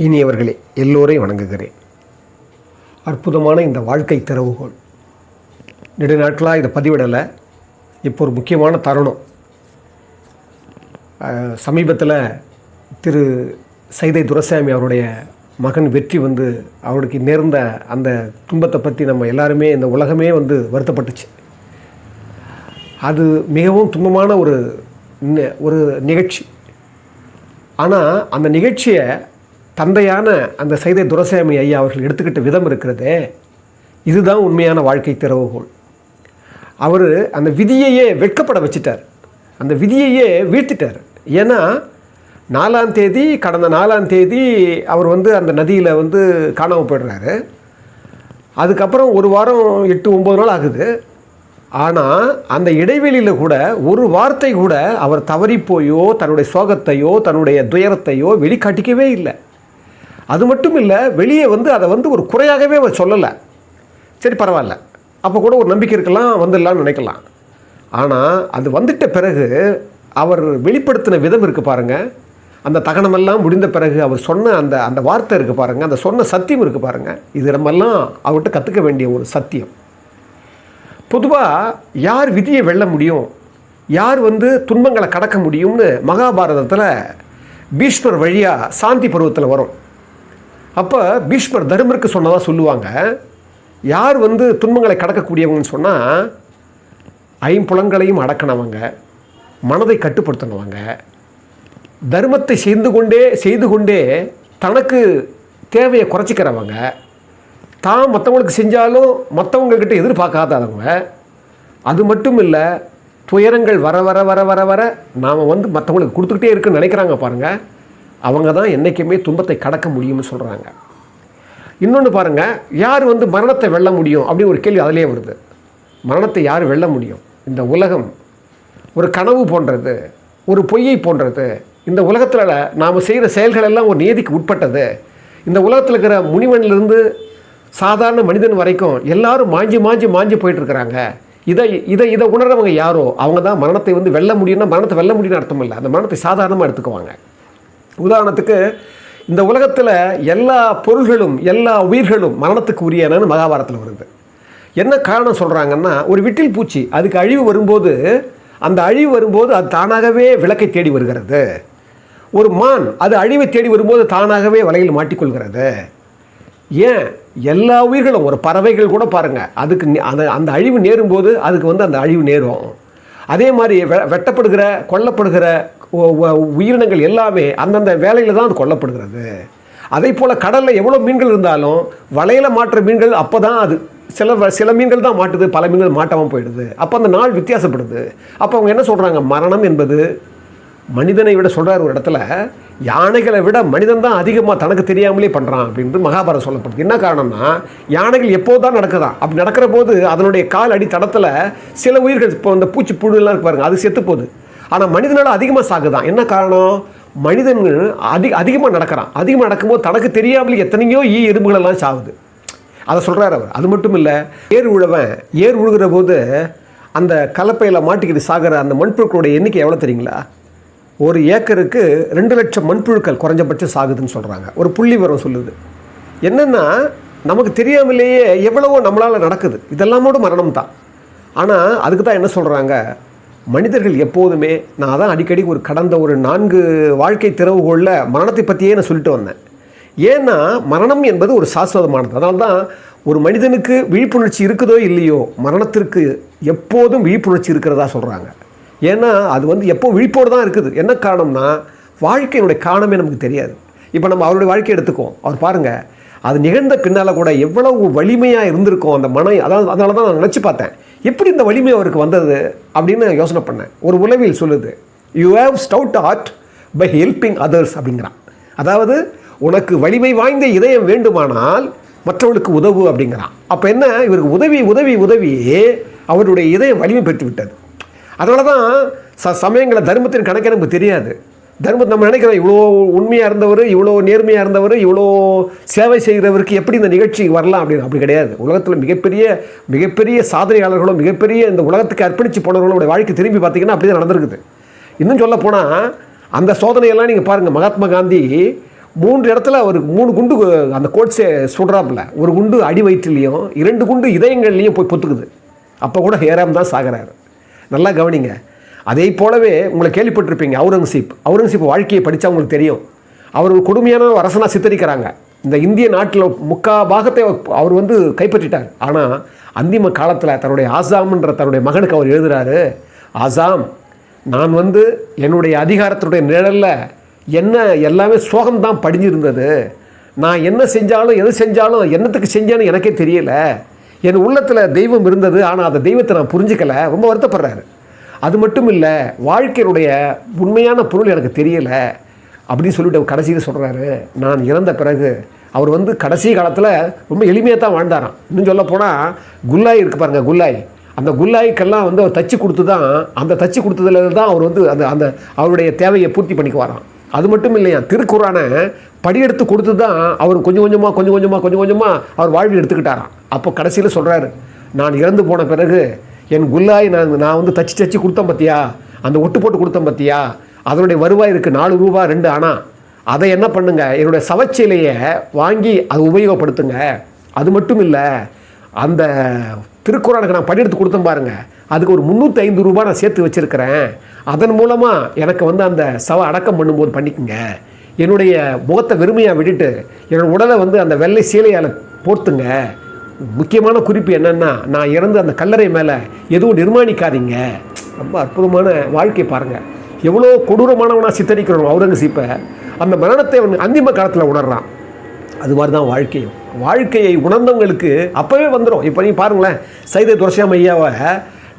இனியவர்களே, எல்லோரையும் வணங்குகிறேன். அற்புதமான இந்த வாழ்க்கை திறவுகோள். நெடுநாட்களாக இதை பதிவிடலை. இப்போ ஒரு முக்கியமான தருணம். சமீபத்தில் திரு சைதை துரைசாமி அவருடைய மகன் வெற்றி அவருக்கு நேர்ந்த அந்த துன்பத்தை பற்றி நம்ம எல்லாருமே, இந்த உலகமே வருத்தப்பட்டுச்சு. அது மிகவும் துன்பமான ஒரு நிகழ்ச்சி. ஆனால் அந்த நிகழ்ச்சியை தந்தையான அந்த சைதை துரைசாமி ஐயா அவர்கள் எடுத்துக்கிட்ட விதம் இருக்கிறதே, இதுதான் உண்மையான வாழ்க்கை திறவுகோள். அவர் அந்த விதியையே வெட்கப்பட வச்சிட்டார், அந்த விதியையே வீழ்த்திட்டார். ஏன்னா கடந்த 4ஆம் தேதி அவர் அந்த நதியில் காணாமல் போய்டுறாரு. அதுக்கப்புறம் ஒரு வாரம் 8-9 நாள் ஆகுது. ஆனால் அந்த இடைவெளியில் கூட ஒரு வார்த்தை கூட அவர் தவறிப்போயோ தன்னுடைய சோகத்தையோ தன்னுடைய துயரத்தையோ வெளிக்காட்டிக்கவே இல்லை. அது மட்டும் இல்லை, வெளியே அதை ஒரு குறையாகவே அவர் சொல்லலை. சரி, பரவாயில்ல, அப்போ கூட ஒரு நம்பிக்கை இருக்கலாம், வந்துடலான்னு நினைக்கலாம். ஆனால் அது வந்துட்ட பிறகு அவர் வெளிப்படுத்தின விதம் இருக்குது பாருங்கள். அந்த தகனமெல்லாம் முடிந்த பிறகு அவர் சொன்ன அந்த வார்த்தை இருக்குது பாருங்கள், அந்த சொன்ன சத்தியம் இருக்குது பாருங்கள். இது நம்மெல்லாம் அவர்கிட்ட கற்றுக்க வேண்டிய ஒரு சத்தியம். பொதுவாக யார் விதியை வெல்ல முடியும், யார் துன்பங்களை கடக்க முடியும்னு மகாபாரதத்தில் பீஷ்மர் வழியாக சாந்தி பருவத்தில் வரும். அப்போ பீஷ்மர் தர்மருக்கு சொன்னதாக சொல்லுவாங்க. யார் துன்பங்களை கடக்கக்கூடியவங்கன்னு சொன்னால், ஐம்புலங்களையும் அடக்கினவங்க, மனதை கட்டுப்படுத்தினவங்க, தர்மத்தை செய்து கொண்டே தனக்கு தேவையை குறைச்சிக்கிறவங்க, தான் மற்றவங்களுக்கு செஞ்சாலும் மற்றவங்கக்கிட்ட எதிர்பார்க்காதவங்க. அது மட்டும் இல்லை, துயரங்கள் வர வர வர வர வர நாம் மற்றவங்களுக்கு கொடுத்துக்கிட்டே இருக்குன்னு நினைக்கிறாங்க பாருங்கள். அவங்க தான் என்றைக்குமே துன்பத்தை கடக்க முடியும்னு சொல்கிறாங்க. இன்னொன்று பாருங்கள், யார் மரணத்தை வெல்ல முடியும் அப்படின்னு ஒரு கேள்வி அதிலே வருது. மரணத்தை யார் வெல்ல முடியும்? இந்த உலகம் ஒரு கனவு போன்றது, ஒரு பொய்யை போன்றது. இந்த உலகத்தில் நாம் செய்கிற செயல்கள் எல்லாம் ஒரு நீதிக்கு உட்பட்டது. இந்த உலகத்தில் இருக்கிற முனிவனிலிருந்து சாதாரண மனிதன் வரைக்கும் எல்லாரும் மாஞ்சி போயிட்டுருக்கிறாங்க. இதை உணர்றவங்க யாரோ அவங்க தான் மரணத்தை வெல்ல முடியும்னா, மரணத்தை வெல்ல முடியும்னு அர்த்தம் இல்லை, அந்த மரணத்தை சாதாரணமாக எடுத்துக்குவாங்க. உதாரணத்துக்கு, இந்த உலகத்தில் எல்லா பொருள்களும் எல்லா உயிர்களும் மரணத்துக்கு உரியனன்னு மகாபாரதத்தில் வருது. என்ன காரணம் சொல்கிறாங்கன்னா, ஒரு விட்டில் பூச்சி அதுக்கு அழிவு வரும்போது, அந்த அழிவு வரும்போது அது தானாகவே விளக்கை தேடி வருகிறது. ஒரு மான் அது அழிவை தேடி வரும்போது தானாகவே வலையில் மாட்டிக்கொள்கிறது. ஏன் எல்லா உயிர்களும், ஒரு பறவைகள் கூட பாருங்கள், அதுக்கு அந்த அழிவு நேரும்போது அதுக்கு அந்த அழிவு நேரும். அதே மாதிரி வெட்டப்படுகிற கொல்லப்படுகிற உயிரினங்கள் எல்லாமே அந்தந்த வேலையில் தான் அது கொல்லப்படுகிறது. அதே போல் கடலில் எவ்வளோ மீன்கள் இருந்தாலும் வலையில் மாட்டுற மீன்கள் அப்போ தான் அது சில மீன்கள் தான் மாட்டுது, பல மீன்கள் மாட்டாமல் போயிடுது. அப்போ அந்த நாள் வித்தியாசப்படுது. அப்போ அவங்க என்ன சொல்கிறாங்க, மரணம் என்பது மனிதனை விட, சொல்கிறார் ஒரு இடத்துல, யானைகளை விட மனிதன் தான் அதிகமாக தனக்கு தெரியாமலே பண்ணுறான் அப்படின்ட்டு மகாபாரதம் சொல்லப்படுது. என்ன காரணம்னா, யானைகள் எப்போது தான் நடக்குதான். அப்படி நடக்கிற போது அதனுடைய கால் அடி தடத்தில் சில உயிர்கள், இப்போ இந்த பூச்சி புழுலாம் இருக்கு பாருங்கள், அது செத்து போகுது. ஆனால் மனிதனால் அதிகமாக சாகுதான். என்ன காரணம்? மனிதன் அதிகமாக நடக்கிறான். அதிகமாக நடக்கும்போது தனக்கு தெரியாமலே எத்தனையோ எறும்புகளெல்லாம் சாகுது. அதை சொல்கிறார் அவர். அது மட்டும் இல்லை, ஏர் உழுகிற போது அந்த கலப்பையில் மாட்டிக்கிட்டு சாகிற அந்த மண்புழுக்களுடைய எண்ணிக்கை எவ்வளோ தெரியுங்களா? ஒரு ஏக்கருக்கு 2 லட்சம் மண்புழுக்கள் குறைஞ்சபட்சம் சாகுதுன்னு சொல்கிறாங்க. ஒரு புள்ளி விவரம் சொல்லுது. என்னென்னா, நமக்கு தெரியாமலேயே எவ்வளவோ நம்மளால் நடக்குது. இதெல்லாமோட மரணம் தான். ஆனால் அதுக்கு தான் என்ன சொல்கிறாங்க, மனிதர்கள் எப்போதுமே, நான் அதான் அடிக்கடி கடந்த 4 வாழ்க்கை திறவுகோளில் மரணத்தை பற்றியே நான் சொல்லிட்டு வந்தேன். ஏன்னா மரணம் என்பது ஒரு சாஸ்வதமானது. அதனால தான் ஒரு மனிதனுக்கு விழிப்புணர்ச்சி இருக்குதோ இல்லையோ, மரணத்திற்கு எப்போதும் விழிப்புணர்ச்சி இருக்கிறதா சொல்கிறாங்க. ஏன்னா அது எப்போ விழிப்போடு தான் இருக்குது. என்ன காரணம்னா, வாழ்க்கையினுடைய காரணமே நமக்கு தெரியாது. இப்போ நம்ம அவருடைய வாழ்க்கையை எடுத்துக்கோம். அவர் பாருங்கள், அது நிகழ்ந்த பின்னால் கூட எவ்வளவு வலிமையாக இருந்திருக்கும் அந்த மனம். அதனால தான் நான் நினச்சி பார்த்தேன், எப்படி இந்த வலிமை அவருக்கு வந்தது அப்படின்னு யோசனை பண்ணேன். ஒரு உளவியல் சொல்லுது, you have stout heart by helping others அப்படிங்கிறான். அதாவது உனக்கு வலிமை வாய்ந்த இதயம் வேண்டுமானால் மற்றவர்களுக்கு உதவு அப்படிங்கிறான். அப்போ என்ன, இவருக்கு உதவி அவருடைய இதயம் வலிமை பெற்று விட்டது. அதனால தான் சமயங்களில் தர்மத்தின் கணக்கே நமக்கு தெரியாது. தர்மத்தை நம்ம நினைக்கிறோம், இவ்வளோ உண்மையாக இருந்தவர், இவ்வளோ நேர்மையாக இருந்தவர், இவ்வளோ சேவை செய்கிறவருக்கு எப்படி இந்த நிகழ்ச்சி வரலாம் அப்படின்னு. அப்படி கிடையாது. உலகத்தில் மிகப்பெரிய சாதனையாளர்களும் மிகப்பெரிய இந்த உலகத்துக்கு அர்ப்பணித்து போனவர்களுடைய வாழ்க்கை திரும்பி பார்த்திங்கன்னா அப்படி தான் நடந்திருக்குது. இன்னும் சொல்ல போனால் அந்த சோதனையெல்லாம் நீங்கள் பாருங்கள். மகாத்மா காந்தி 3 இடத்துல ஒரு 3 குண்டு அந்த கோட்ஸே சுடுறாப்புல. ஒரு குண்டு அடி வயிற்றுலையும் 2 குண்டு இதயங்கள்லையும் போய் பொத்துக்குது. அப்போ கூட ஹேராம் தான் சாகிறாரு. நல்லா கவனிங்க. அதே போலவே உங்களை கேள்விப்பட்டிருப்பீங்க அவுரங்கசீப் வாழ்க்கையை படித்தா உங்களுக்கு தெரியும். அவர் ஒரு கொடுமையான அரசனாக சித்தரிக்கிறாங்க. இந்த இந்திய நாட்டில் முக்கால் பாகத்தை அவர் வந்து கைப்பற்றிட்டார். ஆனால் அந்திம காலத்தில் தன்னுடைய ஆசாம்ன்ற தன்னுடைய மகனுக்கு அவர் எழுதுகிறாரு, ஆசாம், நான் வந்து என்னுடைய அதிகாரத்தினுடைய நிழலில் என்ன எல்லாமே சோகம்தான் படிஞ்சிருந்தது. நான் என்ன செஞ்சாலும் எது செஞ்சாலும் என்னத்துக்கு செஞ்சேன்னு எனக்கே தெரியல. என் உள்ளத்தில் தெய்வம் இருந்தது, ஆனால் அந்த தெய்வத்தை நான் புரிஞ்சிக்கலை. ரொம்ப வருத்தப்படுறாரு. அது மட்டும் இல்லை, வாழ்க்கையினுடைய உண்மையான பொருள் எனக்கு தெரியலை அப்படின்னு சொல்லிட்டு அவர் கடைசியில் சொல்கிறாரு. நான் இறந்த பிறகு அவர் வந்து கடைசி காலத்தில் ரொம்ப எளிமையாக தான் வாழ்ந்தாராம். இன்னும் சொல்ல போனால் குல்லாய் இருக்குது பாருங்கள், குல்லாய். அந்த குல்லாய்க்கெல்லாம் வந்து அவர் தச்சு கொடுத்து தான், அந்த தச்சு கொடுத்ததுல தான் அவர் வந்து அந்த அந்த அவருடைய தேவையை பூர்த்தி பண்ணிக்கு வரான். அது மட்டும் இல்லையா, திருக்குறானை படியெடுத்து கொடுத்து தான் அவர் கொஞ்சம் கொஞ்சமாக அவர் வாழ்வில் எடுத்துக்கிட்டாராம். அப்போ கடைசியில் சொல்கிறாரு, நான் இறந்து போன பிறகு என் குல்லாய் நான் வந்து தச்சு கொடுத்தேன் பார்த்தியா, அந்த ஒட்டு போட்டு கொடுத்தேன் பார்த்தியா, அதனுடைய வருவாய் இருக்குது 4 ரூபா 2 அணா. அதை என்ன பண்ணுங்க, என்னுடைய சவச்சிலையை வாங்கி அதை உபயோகப்படுத்துங்க. அது மட்டும் இல்லை, அந்த திருக்குறானுக்கு நான் படியெடுத்து கொடுத்தேன் பாருங்கள், அதுக்கு ஒரு 305 ரூபா நான் சேர்த்து வச்சுருக்கிறேன். அதன் மூலமாக எனக்கு வந்து அந்த சவ அடக்கம் பண்ணும்போது பண்ணிக்கோங்க. என்னுடைய முகத்தை வெறுமையாக விட்டுட்டு என்னோடய உடலை வந்து அந்த வெள்ளை சீலையால் போர்த்துங்க. முக்கியமான குறிப்பு என்னென்னா, நான் இறந்து அந்த கல்லறை மேலே எதுவும் நிர்மாணிக்காதீங்க. ரொம்ப அற்புதமான வாழ்க்கை பாருங்கள். எவ்வளோ கொடூரமானவனாக சித்தரிக்கிறோம் அவுரங்கசீப்பை. அந்த மரணத்தை அவன் அந்திம காலத்தில் உணர்றான். அது மாதிரி தான் வாழ்க்கையை உணர்ந்தவங்களுக்கு அப்போவே வந்துடும். இப்போ நீங்கள் பாருங்களேன், சைதை துரைசாமி ஐயாவை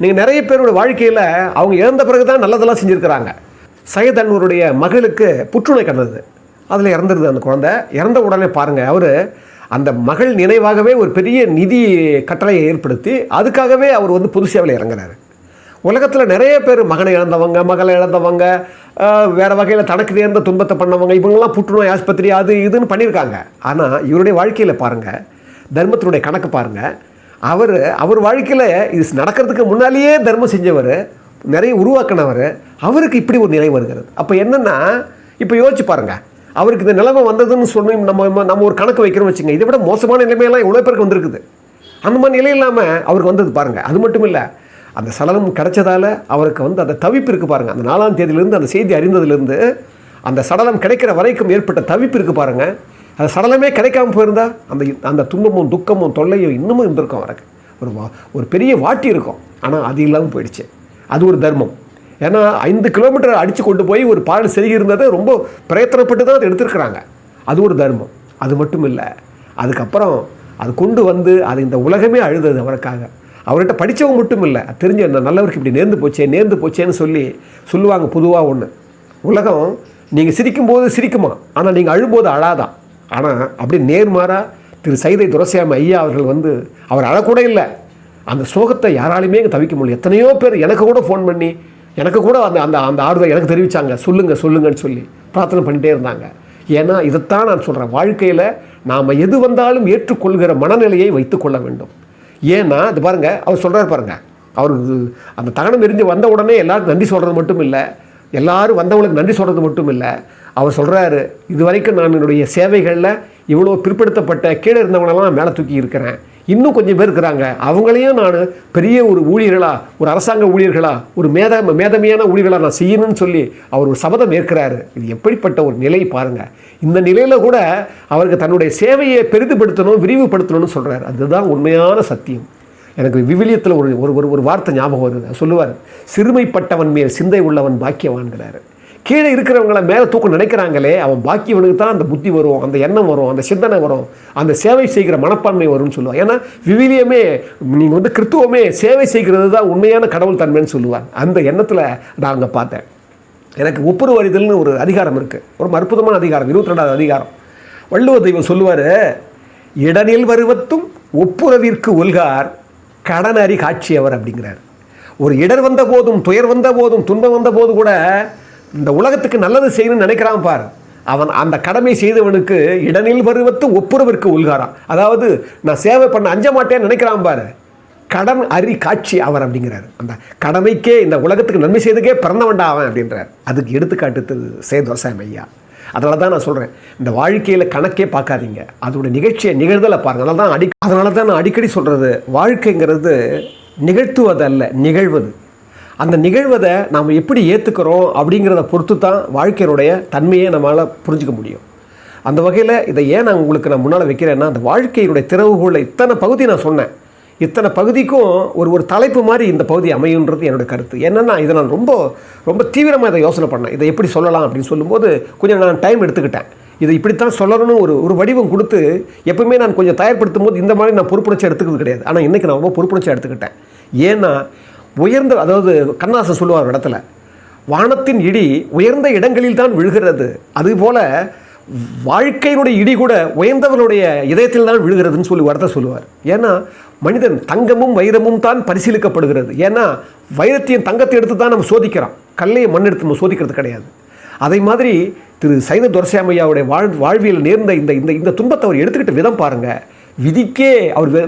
நீங்கள் நிறைய பேரோட வாழ்க்கையில் அவங்க இறந்த பிறகு தான் நல்லதெல்லாம் செஞ்சுருக்கிறாங்க. சையத் அன்வருடைய மகளுக்கு புற்றுநோய் கிடந்தது, அதில் இறந்துருது அந்த குழந்தை. இறந்த உடனே பாருங்கள், அவர் அந்த மகள் நினைவாகவே ஒரு பெரிய நிதி கட்டளையை ஏற்படுத்தி அதுக்காகவே அவர் வந்து பொது சேவையில் இறங்குறாரு. உலகத்தில் நிறைய பேர் மகனை இழந்தவங்க, மகளை இழந்தவங்க, வேறு வகையில் தனக்கு நேர்ந்த துன்பத்தை பண்ணவங்க, இவங்கெல்லாம் புற்றுநோய் ஆஸ்பத்திரி அது இதுன்னு பண்ணியிருக்காங்க. ஆனால் இவருடைய வாழ்க்கையில் பாருங்கள், தர்மத்தினுடைய கணக்கு பாருங்கள். அவர் வாழ்க்கையில் இது நடக்கிறதுக்கு முன்னாலேயே தர்மம் செஞ்சவர், நிறைய உருவாக்கினவர், அவருக்கு இப்படி ஒரு நிலை வருகிறது. அப்போ என்னென்னா, இப்போ யோசிச்சு பாருங்கள், அவருக்கு இந்த நிலைமை வந்ததுன்னு சொல்லி நம்ம ஒரு கணக்கு வைக்கிறோம்னு வச்சுங்க, இதை விட மோசமான நிலைமையெல்லாம் இவ்வளோ பேருக்கு வந்திருக்குது. அந்த மாதிரி நிலை இல்லாமல் அவருக்கு வந்தது பாருங்கள். அது மட்டும் இல்லை, அந்த சடலம் கிடைச்சதால் அவருக்கு வந்து அந்த தவிப்பு இருக்குது பாருங்கள். அந்த 4ஆம் தேதியிலேருந்து அந்த செய்தி அறிந்ததுலேருந்து அந்த சடலம் கிடைக்கிற வரைக்கும் ஏற்பட்ட தவிப்பு இருக்குது பாருங்கள். அந்த சடலமே கிடைக்காமல் போயிருந்தால் அந்த துன்பமும் துக்கமும் தொல்லையும் இன்னமும் இருந்திருக்கும். அவருக்கு ஒரு பெரிய வாட்டி இருக்கும். ஆனால் அது இல்லாமல் போயிடுச்சு. அது ஒரு தர்மம். ஏன்னா 5 கிலோமீட்டர் அடித்து கொண்டு போய் ஒரு பாடல் செருகி இருந்ததை ரொம்ப பிரயத்தனப்பட்டு தான் அதை எடுத்துருக்குறாங்க. அது ஒரு தர்மம். அது மட்டும் இல்லை, அதுக்கப்புறம் அது கொண்டு வந்து அது இந்த உலகமே அழுதது அவருக்காக. அவர்கிட்ட படித்தவங்க மட்டும் இல்லை, தெரிஞ்ச நல்லவருக்கு இப்படி நேர்ந்து போச்சேன்னு சொல்லுவாங்க. பொதுவாக ஒன்று, உலகம் நீங்கள் சிரிக்கும்போது சிரிக்குமா, ஆனால் நீங்கள் அழும்போது அழாதான். ஆனால் அப்படி நேர்மாறாக திரு சைதை துரைசாமி ஐயா அவர்கள் வந்து அவர் அழக்கூட இல்லை. அந்த சோகத்தை யாராலையுமே தவிக்க முடியல. எத்தனையோ பேர் எனக்கு கூட ஃபோன் பண்ணி எனக்கு கூட அந்த அந்த அந்த ஆறுதல் எனக்கு தெரிவித்தாங்க, சொல்லுங்கன்னு சொல்லி பிரார்த்தனை பண்ணிகிட்டே இருந்தாங்க. ஏன்னா இதைத்தான் நான் சொல்கிறேன், வாழ்க்கையில் நாம் எது வந்தாலும் ஏற்றுக்கொள்கிற மனநிலையை வைத்துக்கொள்ள வேண்டும். ஏன்னா இது பாருங்கள், அவர் சொல்கிறார் பாருங்கள், அவருக்கு அந்த தகனம் எரிஞ்சு வந்த உடனே எல்லாருக்கும் நன்றி சொல்கிறது மட்டும் இல்லை, எல்லாரும் வந்தவங்களுக்கு நன்றி சொல்கிறது மட்டும் இல்லை, அவர் சொல்கிறாரு, இது வரைக்கும் நான் என்னுடைய சேவைகளில் இவ்வளோ பிற்படுத்தப்பட்ட கீழே இருந்தவங்களெல்லாம் மேலே தூக்கி இருக்கிறேன். இன்னும் கொஞ்சம் பேர் இருக்கிறாங்க, அவங்களையும் நான் பெரிய ஒரு ஊழியர்களாக, ஒரு அரசாங்க ஊழியர்களாக, ஒரு மேதமையான ஊழியர்களாக நான் செய்யணும்னு சொல்லி அவர் ஒரு சபதம் ஏற்கிறாரு. இது எப்படிப்பட்ட ஒரு நிலை பாருங்கள். இந்த நிலையில் கூட அவருக்கு தன்னுடைய சேவையை பெரிதுபடுத்தணும், விரிவுபடுத்தணும்னு சொல்கிறார். அதுதான் உண்மையான சத்தியம். எனக்கு விவிலியத்தில் ஒரு வார்த்தை ஞாபகம் வருது. சொல்லுவார், சிறுமைப்பட்டவன் மேல் சிந்தை உள்ளவன் பாக்கியவான்கிறாரு. கீழே இருக்கிறவங்கள மேலே தூக்க நினைக்கிறாங்களே, அவன் பாக்கியவனுக்கு தான் அந்த புத்தி வரும், அந்த எண்ணம் வரும், அந்த சிந்தனை வரும், அந்த சேவை செய்கிற மனப்பான்மை வரும்னு சொல்லுவாள். ஏன்னா விவிலியமே, நீங்கள் வந்து கிறித்துவமே சேவை செய்கிறது தான் உண்மையான கடவுள் தன்மைன்னு சொல்லுவார். அந்த எண்ணத்தில் நான் அங்கே பார்த்தேன். எனக்கு ஒப்புரவு அறிதல்னு ஒரு அதிகாரம் இருக்குது, ரொம்ப அற்புதமான அதிகாரம், 22வது அதிகாரம். வள்ளுவ தெய்வம் சொல்லுவார், இடனில் வருவத்தும் ஒப்புரவிற்கு ஒல்கார் கடன் அறி காட்சியவர் அப்படிங்கிறார். ஒரு இடர் வந்த போதும், துயர் வந்த போதும், துன்பம் வந்த போது கூட இந்த உலகத்துக்கு நல்லது செய்யணும்னு நினைக்கிறான் பார், அவன் அந்த கடமை செய்தவனுக்கு இடனில் வருவத்து ஒப்புரவிற்கு உள்காரான். அதாவது நான் சேவை பண்ண அஞ்ச மாட்டேன்னு நினைக்கிறான் பாரு, கடன் அறி காட்சி அவர் அப்படிங்கிறார். அந்த கடமைக்கே, இந்த உலகத்துக்கு நன்மை செய்ததுக்கே பிறந்தவன்டா அவன் அப்படின்றார். அதுக்கு எடுத்துக்காட்டு திரு சைதை துரைசாமி ஐயா. அதனால தான் நான் சொல்கிறேன், இந்த வாழ்க்கையில் கணக்கே பார்க்காதீங்க, அதோட நிகழ்ச்சியை நிகழ்தலை பாருங்கள். அதனால தான் நான் அடிக்கடி சொல்கிறது, வாழ்க்கைங்கிறது நிகழ்த்துவதல்ல, நிகழ்வது. அந்த நிகழ்வதை நாம் எப்படி ஏற்றுக்கிறோம் அப்படிங்கிறத பொறுத்து தான் வாழ்க்கையினுடைய தன்மையை நம்மளால் புரிஞ்சிக்க முடியும். அந்த வகையில் இதை ஏன் நான் உங்களுக்கு முன்னால் வைக்கிறேன்னா, அந்த வாழ்க்கையினுடைய திறவுகோலை இத்தனை பகுதி நான் சொன்னேன், இத்தனை பகுதிக்கும் ஒரு தலைப்பு மாதிரி இந்த பகுதி அமையுன்றது என்னுடைய கருத்து. என்னென்னா, இதை நான் ரொம்ப ரொம்ப தீவிரமாக இதை யோசனை பண்ணேன், இதை எப்படி சொல்லலாம் அப்படின்னு சொல்லும்போது கொஞ்சம் நான் டைம் எடுத்துக்கிட்டேன். இதை இப்படித்தான் சொல்லணும்னு ஒரு வடிவம் கொடுத்து, எப்பவுமே நான் கொஞ்சம் தயார்படுத்தும் போது இந்த மாதிரி நான் பொறுப்புணர்ச்சி எடுத்துக்கிறது கிடையாது. ஆனால் இன்றைக்கி நான் ரொம்ப பொறுப்புணர்ச்சி எடுத்துக்கிட்டேன். ஏன்னா உயர்ந்த, அதாவது கண்ணாசன் சொல்லுவார் ஒரு இடத்துல, வானத்தின் இடி உயர்ந்த இடங்களில் தான் விழுகிறது, அதுபோல் வாழ்க்கையினுடைய இடி கூட உயர்ந்தவனுடைய இதயத்தில் தான் விழுகிறதுன்னு சொல்லி வார்த்தை சொல்லுவார். ஏன்னா மனிதன் தங்கமும் வைரமும் தான் பரிசீலிக்கப்படுகிறது. ஏன்னா வைரத்தையும் தங்கத்தை எடுத்து தான் நம்ம சோதிக்கிறோம், கல்லையை மண் எடுத்து நம்ம சோதிக்கிறது கிடையாது. அதை மாதிரி திரு சைன துரைசாமியாவுடைய வாழ்வியல் நேர்ந்த இந்த துன்பத்தை அவர் எடுத்துக்கிட்ட விதம் பாருங்கள்.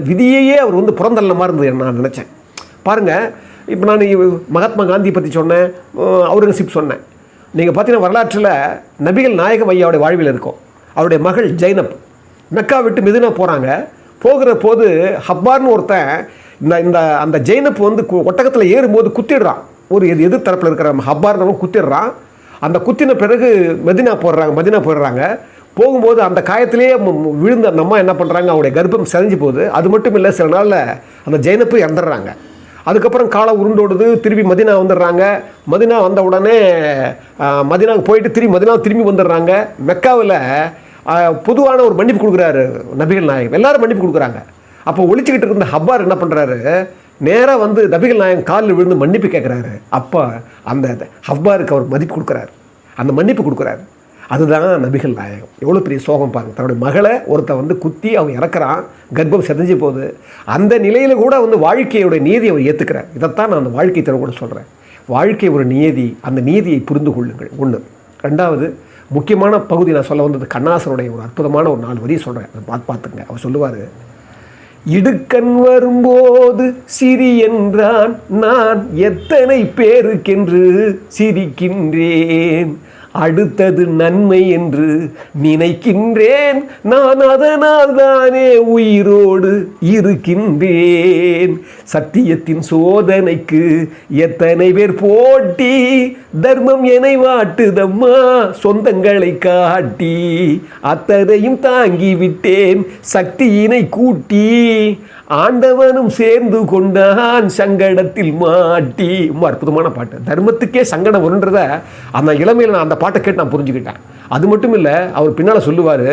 விதியையே அவர் வந்து புறந்தள்ள மாதிரி இருந்தது நான் நினச்சேன். பாருங்கள், இப்போ நான் மகாத்மா காந்தியை பற்றி சொன்னேன், அவுரங்கசீப் சொன்னேன். நீங்கள் பார்த்தீங்கன்னா வரலாற்றில் நபிகள் நாயகம் ஐயாவுடைய வாழ்வில் இருக்கும். அவருடைய மகள் ஜைனப் மெக்கா விட்டு மெதினா போகிறாங்க. போகிற போது ஹப்பார்னு ஒருத்தன் அந்த ஜைனப் வந்து ஒட்டகத்தில் ஏறும்போது குத்திடுறான். ஒரு எதிர் தரப்பில் இருக்கிற ஹப்பார்னவன் குத்திடுறான். அந்த குத்தின பிறகு மதினா போயிடுறாங்க. போகும்போது அந்த காயத்திலேயே விழுந்த அந்த அம்மா என்ன பண்ணுறாங்க, அவருடைய கர்ப்பம் செஞ்சு போகுது. அது மட்டும் இல்லை, சில நாளில் அந்த ஜைனப்பு இறந்துடுறாங்க. அதுக்கப்புறம் காலம் உருண்டோடுது, திருப்பி மதினா வந்துடுறாங்க. மதினா வந்த உடனே மதினாவுக்கு போயிட்டு திரும்பி வந்துடுறாங்க. மெக்காவில் பொதுவான ஒரு மன்னிப்பு கொடுக்குறாரு நபிகள் நாயகம், எல்லாரும் மன்னிப்பு கொடுக்குறாங்க. அப்போ ஒழிச்சிக்கிட்டு இருந்த ஹப்பார் என்ன பண்ணுறாரு, நேராக வந்து நபிகள் நாயகம் காலில் விழுந்து மன்னிப்பு கேட்குறாரு. அப்போ அந்த ஹப்பாருக்கு அவர் மன்னிப்பு கொடுக்குறாரு. அதுதான் நபிகள் நாயகம். எவ்வளோ பெரிய சோகம் பாருங்கள். தன்னுடைய மகளை ஒருத்தன் வந்து குத்தி அவன் இறக்குறான், கர்ப்பம் செதஞ்சு போகுது. அந்த நிலையில் கூட வந்து வாழ்க்கையோடைய நீதியை அவர் ஏற்றுக்கிறார். இதைத்தான் நான் அந்த வாழ்க்கை தர கூட சொல்கிறேன். வாழ்க்கை ஒரு நியதி, அந்த நீதியை புரிந்து கொள்ளுங்கள். ஒன்று. ரெண்டாவது முக்கியமான பகுதி நான் சொல்ல வந்தது கண்ணாசனுடைய ஒரு அற்புதமான ஒரு 4 வரியை சொல்கிறேன், அதை பார்த்துங்க. அவர் சொல்லுவார், இடுக்கண் வரும்போது சிரி என்றான், நான் எத்தனை பேருக்கென்று சிரிக்கின்றேன், அடுத்தது நன்மை என்று நினைக்கின்றேன், நான் அதனால் தானே உயிரோடு இருக்கின்றேன், சத்தியத்தின் சோதனைக்கு எத்தனை பேர் போட்டி, தர்மம் என்னை வாட்டுதம்மா சொந்தங்களை காட்டி, அத்தனையும் தாங்கி விட்டேன் சக்தியினை கூட்டி, ஆண்டவனும் சேர்ந்து கொண்டான் சங்கடத்தில் மாட்டி. ரொம்ப அற்புதமான பாட்டு. தர்மத்துக்கே சங்கடம் வருன்றத அந்த இளமையில் நான் அந்த பாட்டை கேட்டு நான் புரிஞ்சுக்கிட்டேன். அது மட்டும் இல்லை, அவர் பின்னால் சொல்லுவார்,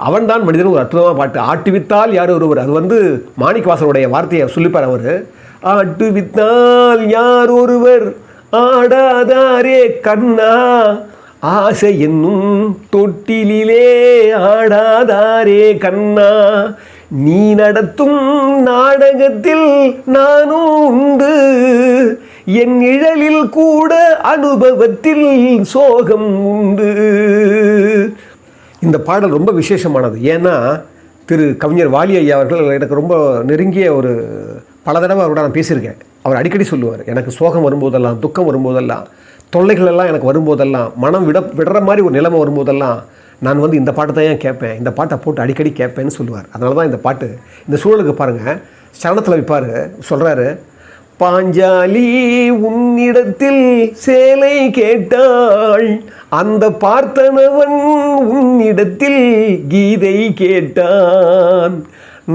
அவன்தான் மனிதன் ஒரு அற்புதமான பாட்டு. ஆட்டுவித்தால் யார் ஒருவர், அது வந்து மாணிக்கவாசனுடைய வார்த்தையை சொல்லிப்பார் அவர். ஆட்டுவித்தால் யார் ஒருவர் ஆடாதாரே கண்ணா, ஆசை என்னும் தொட்டிலே ஆடாதாரே கண்ணா, நீ நடத்தும் நாடகத்தில் நானும் உண்டு, என் நிழலில் கூட அனுபவத்தில் சோகம் உண்டு. இந்த பாடல் ரொம்ப விசேஷமானது. ஏன்னா திரு கவிஞர் வாலி ஐயா அவர்கள் எனக்கு ரொம்ப நெருங்கிய ஒரு பல தடவை அவரோட நான் பேசியிருக்கேன். அவர் அடிக்கடி சொல்லுவார், எனக்கு சோகம் வரும்போதெல்லாம், துக்கம் வரும்போதெல்லாம், தொல்லைகள் எல்லாம் எனக்கு வரும்போதெல்லாம், மனம் விடுற மாதிரி ஒரு நிலைமை வரும்போதெல்லாம் நான் வந்து இந்த பாட்டை தான் ஏன் கேட்பேன், இந்த பாட்டை போட்டு அடிக்கடி கேட்பேன்னு சொல்லுவார். அதனால தான் இந்த பாட்டு இந்த சூழலுக்கு பாருங்கள், சரணத்தில் வைப்பார். சொல்கிறாரு, பாஞ்சாலி உன்னிடத்தில் சேலை கேட்டாள், அந்த பார்த்தனவன் உன்னிடத்தில் கீதை கேட்டான்,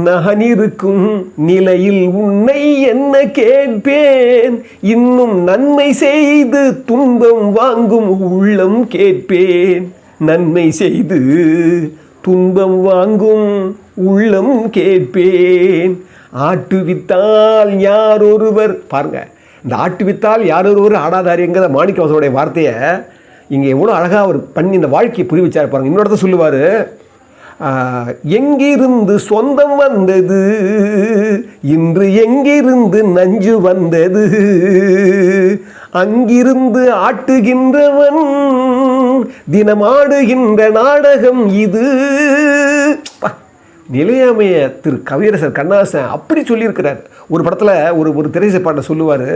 நான் இருக்கும் நிலையில் உன்னை என்ன கேட்பேன், இன்னும் நன்மை செய்து துன்பம் வாங்கும் உள்ளம் கேட்பேன், நன்மை செய்து துன்பம் வாங்கும் உள்ளம் கேட்பேன், ஆட்டுவித்தால் யார் ஒருவர். பாருங்க, இந்த ஆட்டுவித்தால் யார் ஒருவர் ஆடாதாரிங்கிற மாணிக்கவாசனுடைய வார்த்தையை இங்கே எவ்வளோ அழகாக அவர் பண்ணி இந்த வாழ்க்கையை புரி வச்சார் பாருங்க. இன்னொருத்த சொல்லுவார், எங்கிருந்து சொந்தம் வந்தது, இன்று எங்கிருந்து நஞ்சு வந்தது, அங்கிருந்து ஆட்டுகின்றவன் தினமாடுகின்ற நாடகம் இது. நிலையாமைய திரு கவியரசர் கண்ணாசன் அப்படி சொல்லியிருக்கிறார். ஒரு படத்தில் ஒரு திரைசை பாட்டை சொல்லுவார்,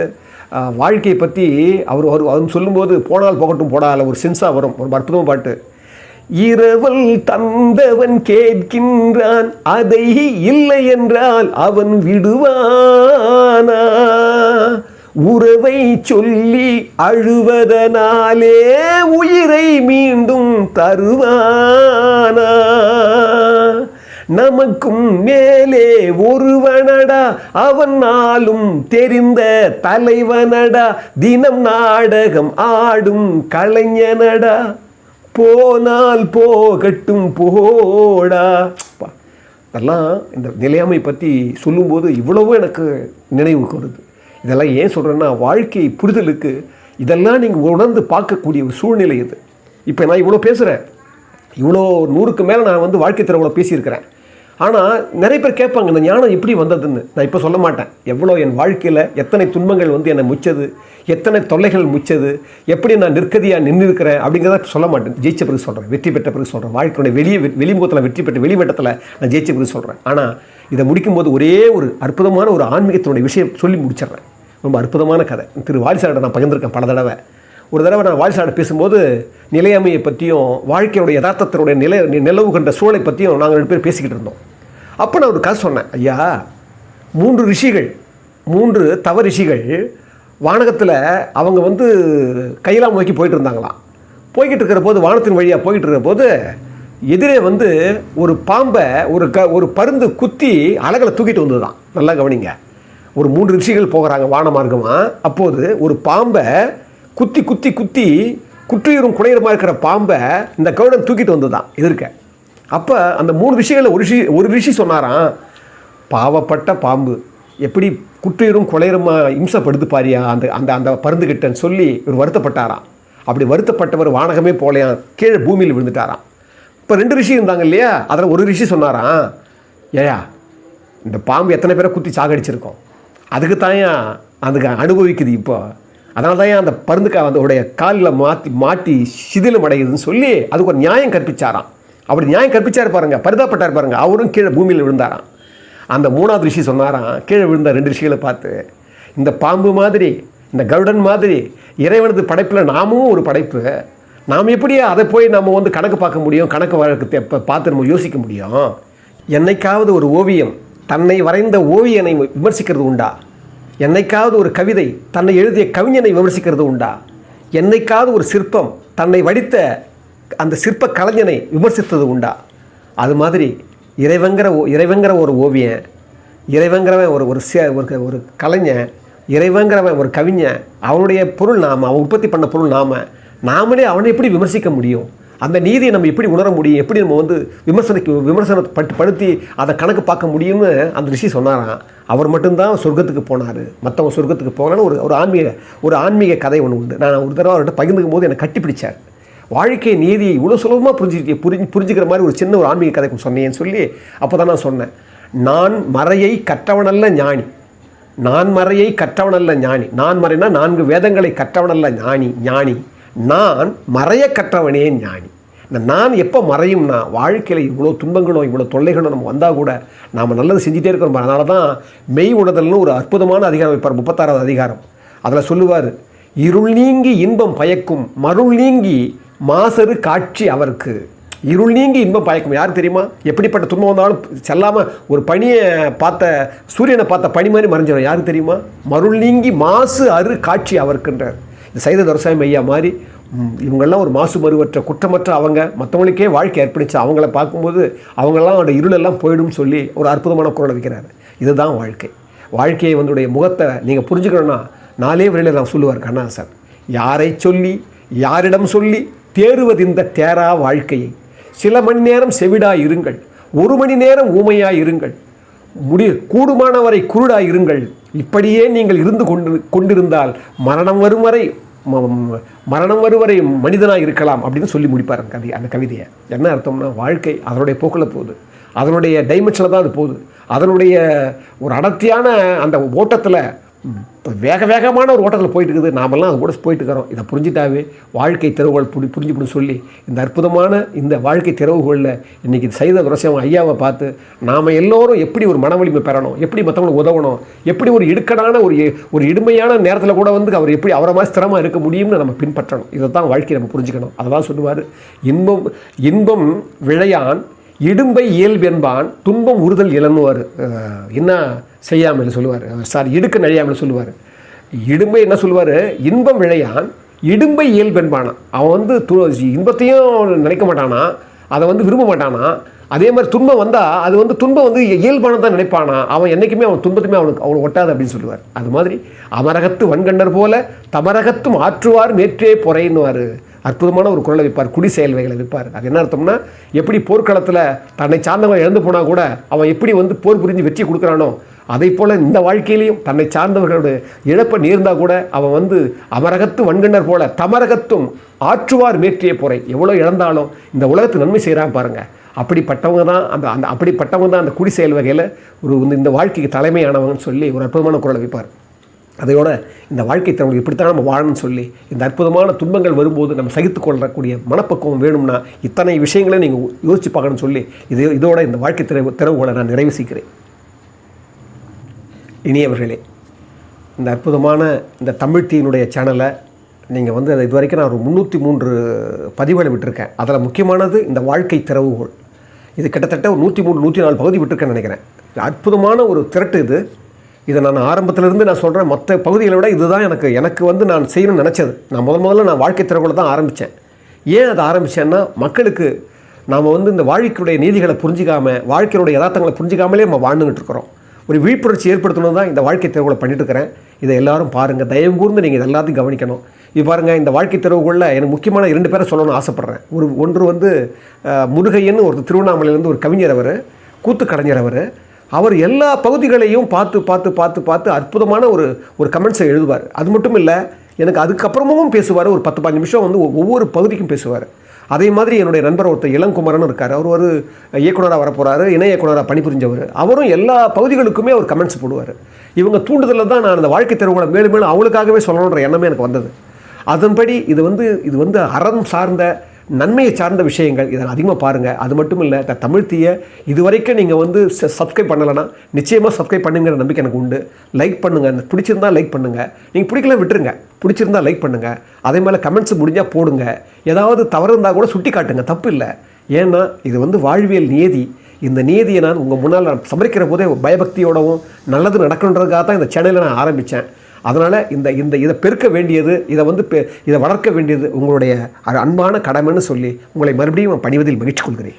வாழ்க்கையை பற்றி அவர் சொல்லும்போது போனால் போகட்டும் போடால ஒரு சென்ஸாக வரும். ஒரு அற்புதமாக பாட்டு. இரவல் தந்தவன் கேட்கின்றான், அதை இல்லை என்றால் அவன் விடுவானா? உறவை சொல்லி அழுவதனாலே உயிரை மீண்டும் தருவானா? நமக்கும் மேலே ஒருவனடா, அவன் நாளும் தெரிந்த தலைவனடா, தினம் நாடகம் ஆடும் கலைஞனடா, போனால் போகட்டும் போடா. அதெல்லாம் இந்த நிலையாமை பற்றி சொல்லும்போது இவ்வளவோ எனக்கு நினைவுக்கு வருது. இதெல்லாம் ஏன் சொல்கிறேன்னா, வாழ்க்கை புரிதலுக்கு இதெல்லாம் நீங்கள் உணர்ந்து பார்க்கக்கூடிய ஒரு சூழ்நிலை இது. இப்போ நான் இவ்வளோ பேசுகிறேன், இவ்வளோ 100க்கு மேலே நான் வாழ்க்கை தர பேசியிருக்கிறேன். ஆனால் நிறைய பேர் கேட்பாங்க, இந்த ஞானம் எப்படி வந்ததுன்னு. நான் இப்போ சொல்ல மாட்டேன். எவ்வளோ என் வாழ்க்கையில் எத்தனை துன்பங்கள் என்னை முச்சது, எத்தனை தொல்லைகள் முச்சது, எப்படி நான் நிற்கதியாக நின்றுருக்கிறேன் அப்படிங்கிறத சொல்ல மாட்டேன். ஜெயிச்ச பிறகு சொல்கிறேன், வெற்றி பெற்ற பிறகு சொல்கிறேன். வாழ்க்கையுடைய வெளிமுகத்தில் வெற்றி பெற்ற வெளிவட்டத்தில் நான் ஜெயிச்ச பிறகு சொல்கிறேன். ஆனால் இதை முடிக்கும்போது ஒரே ஒரு அற்புதமான ஒரு ஆன்மீகத்தினுடைய விஷயம் சொல்லி முடிச்சிடுறேன். ரொம்ப அற்புதமான கதை. திரு வாரிசாரோட நான் பகிர்ந்திருக்கேன் பல தடவை. ஒரு தடவை நான் வாரிசாரோட பேசும்போது நிலையாமையை பற்றியும் வாழ்க்கையோட யதார்த்தத்தினுடைய நிலவு கண்ட சூழலை பற்றியும் நாங்கள் 2 பேர் பேசிக்கிட்டு இருந்தோம். அப்போ நான் ஒரு கதை சொன்னேன். ஐயா, 3 ரிஷிகள், 3 தவ ரிஷிகள் வானகத்தில் அவங்க கையெல்லாம் நோக்கி போயிட்டு இருந்தாங்களாம். போய்கிட்டு இருக்கிற போது, வானத்தின் வழியாக போய்கிட்டு இருக்கிற போது எதிரே ஒரு பாம்பை ஒரு பருந்து குத்தி அலகளை தூக்கிட்டு வந்தது தான். நல்லா கவனிங்க. ஒரு 3 ரிஷிகள் போகிறாங்க வான மார்க்கமாக. அப்போது ஒரு பாம்பை குத்தி குத்தி குத்தி குற்றியூரும் குடையருமா இருக்கிற பாம்பை இந்த கவுடன் தூக்கிட்டு வந்தது தான் எதிர்க்க. அப்போ அந்த 3 ரிஷிகளில் ஒரு ரிஷி சொன்னாராம், பாவப்பட்ட பாம்பு எப்படி குற்றியூரும் குடையருமா இம்சப்படுத்து பாரியா அந்த அந்த அந்த பருந்துகிட்டன்னு சொல்லி இவர் வருத்தப்பட்டாராம். அப்படி வருத்தப்பட்டவர் வானகமே போலையாம், கீழே பூமியில் விழுந்துட்டாராம். இப்போ 2 ரிஷி இருந்தாங்க இல்லையா, அதில் ஒரு ரிஷி சொன்னாராம், ஏயா இந்த பாம்பு எத்தனை பேரை குத்தி சாகடிச்சிருக்கோம், அதுக்கு தாயா அதுக்கு அனுபவிக்குது. இப்போ அதனால தான் அந்த பருந்துக்கா அதோடைய காலில் மாட்டி சிதிலம் அடையுதுன்னு சொல்லி அதுக்கு ஒரு நியாயம் கற்பிச்சாராம். அப்படி நியாயம் கற்பிச்சார் பாருங்க, பரிதாப்பட்டார் பாருங்க. அவரும் கீழே பூமியில் விழுந்தாராம். அந்த 3வது ரிஷி சொன்னாராம், கீழே விழுந்த 2 ரிஷிகளை பார்த்து, இந்த பாம்பு மாதிரி, இந்த கருடன் மாதிரி இறைவனது படைப்பில் நாமும் ஒரு படைப்பு. நாம் எப்படியா அதை போய் நம்ம கணக்கு பார்க்க முடியும், கணக்கு வழக்கு பார்த்து நம்ம யோசிக்க முடியும்? என்னைக்காவது ஒரு ஓவியம் தன்னை வரைந்த ஓவியனை விமர்சிக்கிறது உண்டா? என்னைக்காவது ஒரு கவிதை தன்னை எழுதிய கவிஞனை விமர்சிக்கிறது உண்டா? என்னைக்காவது ஒரு சிற்பம் தன்னை வடித்த அந்த சிற்ப கலைஞனை விமர்சித்தது உண்டா? அது மாதிரி இறைவங்கிற ஒரு ஓவியன், இறைவங்கிறவன் ஒரு கலைஞன், இறைவங்கிறவன் ஒரு கவிஞன், அவனுடைய பொருள் நாம், அவன் உற்பத்தி பண்ண பொருள் நாமளே அவனை எப்படி விமர்சிக்க முடியும்? அந்த நீதியை நம்ம எப்படி உணர முடியும்? எப்படி நம்ம விமர்சனப்படுத்தி அதை கணக்கு பார்க்க முடியும்னு அந்த ரிஷி சொன்னாராம். அவர் மட்டும்தான் சொர்க்கத்துக்கு போனார், மற்றவங்க சொர்க்கத்துக்கு போகலான்னு ஒரு ஆன்மீக கதை ஒன்று உண்டு. நான் ஒரு தடவை அவர்கிட்ட பகிர்ந்துக்கும் போது என்னை கட்டிப்பிடிச்சார். வாழ்க்கை நீதியை இவ்வளோ சுலபமாக புரிஞ்சுக்கிற மாதிரி ஒரு சின்ன ஒரு ஆன்மீக கதை சொன்னேன்னு சொல்லி அப்போ தான் நான் சொன்னேன். நான் மறையை கற்றவனல்ல ஞானி, நான் மறையை கற்றவனல்ல ஞானி. நான் மறைனா 4 வேதங்களை கற்றவனல்ல ஞானி, நான் மறைய கற்றவனே ஞானி. நான் எப்போ மறையும்னா, வாழ்க்கையில் இவ்வளோ துன்பங்களும் இவ்வளோ தொல்லைகளும் நம்ம வந்தால் கூட நாம் நல்லது செஞ்சுட்டே இருக்கிறோம். அதனால தான் மெய் உணர்தல்னு ஒரு அற்புதமான அதிகாரம் வைப்பார், 36வது அதிகாரம். அதில் சொல்லுவார், இருள் நீங்கி இன்பம் பயக்கும், மருள் நீங்கி மாசரு காட்சி அவருக்கு. இருள் நீங்கி இன்பம் பயக்கும். யாருக்கு தெரியுமா? எப்படிப்பட்ட துன்பம் வந்தாலும் செல்லாமல் ஒரு பனியை சூரியனை பார்த்த பனி மாதிரி மறைஞ்சிடும். யாருக்கு தெரியுமா? மருள் நீங்கி மாசு அரு காட்சி அவருக்குன்றார். இந்த சைத துரைசாமி ஐயா மாதிரி இவங்கெல்லாம் ஒரு மாசு மறுவற்ற குற்றமற்ற அவங்க, மற்றவங்களுக்கே வாழ்க்கை அர்ப்பணிச்சு அவங்கள பார்க்கும்போது அவங்கெல்லாம் அவனோட இருளெல்லாம் போயிடும் சொல்லி ஒரு அற்புதமான குரல் வைக்கிறார். இதுதான் வாழ்க்கையை முகத்தை நீங்கள் புரிஞ்சுக்கணும்னா 4 வழியில் நான் சொல்லுவார் கண்ணாசன். யாரை சொல்லி யாரிடம் சொல்லி தேறுவதிந்த தேரா வாழ்க்கையை, சில மணி நேரம் செவிடாய் இருங்கள், 1 மணி நேரம் ஊமையாய் இருங்கள், கூடுமானவரை குருடாய் இருங்கள், இப்படியே நீங்கள் இருந்து கொண்டிருந்தால் மரணம் வரும் வரை மனிதனாக இருக்கலாம் அப்படின்னு சொல்லி முடிப்பார் அந்த கவிதையை. என்ன அர்த்தம்னா, வாழ்க்கை அதனுடைய போக்கில் போகுது, அதனுடைய டைமென்ஷனில் தான் அது போகுது, அதனுடைய ஒரு அடர்த்தியான அந்த ஓட்டத்தில் இப்போ வேகமான ஒரு ஓட்டத்தில் போயிட்டு இருக்குது, நாமெல்லாம் அது கூட போயிட்டு இருக்கிறோம். இதை புரிஞ்சுட்டாவே வாழ்க்கை திறவுகள் புரிஞ்சுக்கணும்னு சொல்லி இந்த அற்புதமான இந்த வாழ்க்கை திறவுகளில் இன்றைக்கி செய்த விவசாயம் ஐயாவை பார்த்து நாம் எல்லோரும் எப்படி ஒரு மன வலிமை பெறணும், எப்படி மற்றவங்களுக்கு உதவணும், எப்படி ஒரு இடுக்கடான ஒரு இடுமையான நேரத்தில் கூட வந்து அவர் எப்படி அவரை மாதிரி ஸ்திரமாக இருக்க முடியும்னு நம்ம பின்பற்றணும். இதை தான் வாழ்க்கையை நம்ம புரிஞ்சுக்கணும். அதை தான் சொல்லுவார், இன்பம் விழையான் இடும்பை இயல்பென்பான் துன்பம் உறுதல் இளன்னுவார். என்ன செய்யாமல் சொல்லுவார், இடுக்க நழியாமல் சொல்லுவார். இடும்பை என்ன சொல்லுவார், இன்பம் விழையான் இடும்பை இயல்பென்பானா. அவன் வந்து இன்பத்தையும் நினைக்க மாட்டானா, அதை வந்து விரும்ப மாட்டானா. அதே மாதிரி துன்பம் வந்தால் அது வந்து துன்பம் வந்து இயல்பான தான் நினைப்பானா. அவன் என்றைக்குமே அவன் துன்பத்துமே அவனுக்கு ஒட்டாது அப்படின்னு சொல்லுவார். அது மாதிரி அமரகத்து வன்கண்டர் போல தமரகத்தும் ஆற்றுவார் மேற்றே பொறைன்னுவார். அற்புதமான ஒரு குரலை வைப்பார், குடி செயல்வைகளை வைப்பார். அது என்ன அர்த்தம்னா, எப்படி போர்க்களத்தில் தன்னை சார்ந்தவன் இழந்து போனால் கூட அவன் எப்படி வந்து போர் புரிஞ்சு வெற்றி கொடுக்குறானோ, அதை போல் இந்த வாழ்க்கையிலையும் தன்னை சார்ந்தவர்களோட இழப்பை நேர்ந்தால் கூட அவன் வந்து அமரகத்து வன்கண்டர் போல தமரகத்தும் ஆற்றுவார் மேற்றிய பொறை. எவ்வளோ இழந்தாலும் இந்த உலகத்துக்கு நன்மை செய்கிறான் பாருங்கள். அப்படிப்பட்டவங்க தான் அந்த குடி செயல் வகையில் இந்த வாழ்க்கைக்கு தலைமையானவங்கன்னு சொல்லி ஒரு அற்புதமான குரலை வைப்பார். அதையோட இந்த வாழ்க்கை திறமை இப்படித்தான் நம்ம வாழணும்னு சொல்லி இந்த அற்புதமான துன்பங்கள் வரும்போது நம்ம சகித்து கொள்ளக்கூடிய மனப்பக்குவம் வேணும்னா இத்தனை விஷயங்களை நீங்கள் யோசிச்சு பார்க்கணும்னு சொல்லி இதோட இந்த வாழ்க்கை திறவுகளை நான் நிறைவு செய்கிறேன். இனியவர்களே, இந்த அற்புதமான இந்த தமிழ் டீனுடைய சேனலை நீங்கள் வந்து அது இது வரைக்கும் நான் ஒரு 303 பதிவுகளை விட்டுருக்கேன். அதில் முக்கியமானது இந்த வாழ்க்கை திறவுகோள். இது கிட்டத்தட்ட ஒரு 103 104 பகுதி விட்டுருக்கேன்னு நினைக்கிறேன். அற்புதமான ஒரு திரட்டு இதை நான் ஆரம்பத்திலேருந்து நான் சொல்கிறேன், மற்ற பகுதிகளை விட இதுதான் எனக்கு வந்து நான் செய்யணும்னு நினச்சது. நான் முதல்ல நான் வாழ்க்கை திறவுகோளை தான் ஆரம்பித்தேன். ஏன் அதை ஆரம்பித்தேன்னா, மக்களுக்கு நாம் வந்து இந்த வாழ்க்கையுடைய நீதிகளை புரிஞ்சிக்காமல், வாழ்க்கையுடைய யதார்த்தங்களை புரிஞ்சிக்காமலே நம்ம வாழ்ந்துகிட்டு இருக்கிறோம். ஒரு விழிப்புணர்ச்சி ஏற்படுத்தணும் தான் இந்த வாழ்க்கை திறவுகளை பண்ணிட்டு இருக்கிறேன். இதை எல்லாரும் பாருங்கள், தயவு கூர்ந்து நீங்கள் எல்லாத்தையும் கவனிக்கணும். இது பாருங்கள், இந்த வாழ்க்கை திறவுகளில் எனக்கு முக்கியமான 2 பேரை சொல்லணும்னு ஆசைப்பட்றேன். ஒன்று வந்து முருகையன்னு ஒரு திருவண்ணாமலையிலேருந்து ஒரு கவிஞர், அவர் கூத்து கலைஞர். அவர் எல்லா பகுதிகளையும் பார்த்து அற்புதமான ஒரு கமெண்ட்ஸை எழுதுவார். அது மட்டும் இல்லை, எனக்கு அதுக்கப்புறமும் பேசுவார். ஒரு 10-15 நிமிஷம் வந்து ஒவ்வொரு பகுதிக்கும் பேசுவார். அதே மாதிரி என்னுடைய நண்பர் ஒருத்தர் இளங்குமரன் இருக்கார். அவர் ஒரு இயக்குனராக வரப்போகிறாரு, இணை இயக்குனராக பணிபுரிஞ்சவர். அவரும் எல்லா பகுதிகளுக்குமே அவர் கமெண்ட்ஸ் போடுவார். இவங்க தூண்டுதலில் தான் நான் அந்த வாழ்க்கை திறவுகளை மேலும் அவங்களுக்காகவே சொல்லணுன்ற எண்ணமே எனக்கு வந்தது. அதன்படி இது வந்து அறம் சார்ந்த நன்மையை சார்ந்த விஷயங்கள். இதை அதிகமாக பாருங்கள். அது மட்டும் இல்லை, தமிழ் தீயை இதுவரைக்கும் நீங்கள் வந்து சப்ஸ்கிரைப் பண்ணலைன்னா நிச்சயமாக சப்ஸ்கிரைப் பண்ணுங்கிற நம்பிக்கை எனக்கு உண்டு. லைக் பண்ணுங்கள், பிடிச்சிருந்தால் லைக் பண்ணுங்கள், நீங்கள் பிடிக்கல விட்டுருங்க, பிடிச்சிருந்தால் லைக் பண்ணுங்கள். அதே மாதிரி கமெண்ட்ஸ் முடிஞ்சால் போடுங்க. ஏதாவது தவறு இருந்தால் கூட சுட்டி காட்டுங்க, தப்பு இல்லை. ஏன்னா இது வந்து வாழ்வியல் நியதி. இந்த நீதியை நான் உங்கள் முன்னால் சமரிக்கிற போதே பயபக்தியோடவும் நல்லது நடக்கணுன்றதுக்காக தான் இந்த சேனலை நான் ஆரம்பித்தேன். அதனால் இதை பெருக்க வேண்டியது, இதை வளர்க்க வேண்டியது உங்களுடைய அன்பான கடமைன்னு சொல்லி உங்களை மறுபடியும் பணிவதில் மகிழ்ச்சி கொள்கிறேன்.